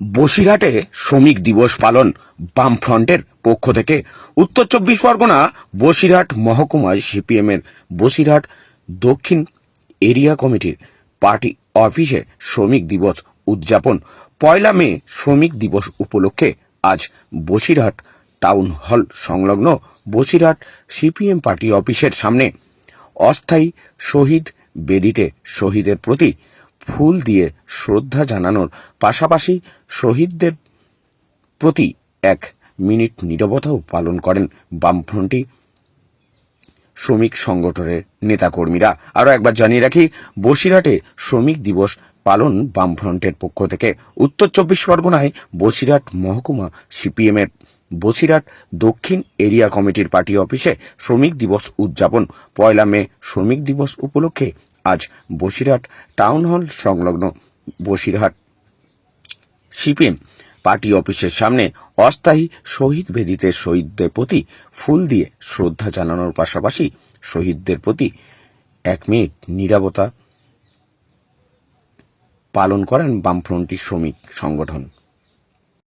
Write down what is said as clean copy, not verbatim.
বসিরহাটে শ্রমিক দিবস পালন বামফ্রন্টের পক্ষ থেকে। উত্তর 24 পরগনা বসিরহাট মহকুমায় সিপিএমের বসিরহাট দক্ষিণ এরিয়া কমিটির পার্টি অফিসে শ্রমিক দিবস উদযাপন। 1 মে শ্রমিক দিবস উপলক্ষে আজ বসিরহাট টাউন হল সংলগ্ন বসিরহাট সিপিএম পার্টি অফিসের সামনে অস্থায়ী শহীদ বেদিতে শহীদের প্রতি ফুল দিয়ে শ্রদ্ধা জানানোর পাশাপাশি শহীদদের প্রতি 1 মিনিট নীরবতাও পালন করেন বামফ্রন্টি শ্রমিক সংগঠনের নেতাকর্মীরা। আরও একবার জানিয়ে রাখি, বসিরহাটে শ্রমিক দিবস পালন বামফ্রন্টের পক্ষ থেকে। উত্তর 24 পরগনায় বসিরহাট মহকুমা সিপিএমের বসিরহাট দক্ষিণ এরিয়া কমিটির পার্টি অফিসে শ্রমিক দিবস উদযাপন। 1 মে শ্রমিক দিবস উপলক্ষে আজ বসিরহাট টাউন হল সংলগ্ন বসিরহাট সিপিএম পার্টি অফিসের সামনে অস্থায়ী শহীদ বেদিতে শহীদদের প্রতি ফুল দিয়ে শ্রদ্ধা জানানোর পাশাপাশি শহীদদের প্রতি 1 মিনিট নীরবতা পালন করেন বামফ্রন্টি শ্রমিক সংগঠন।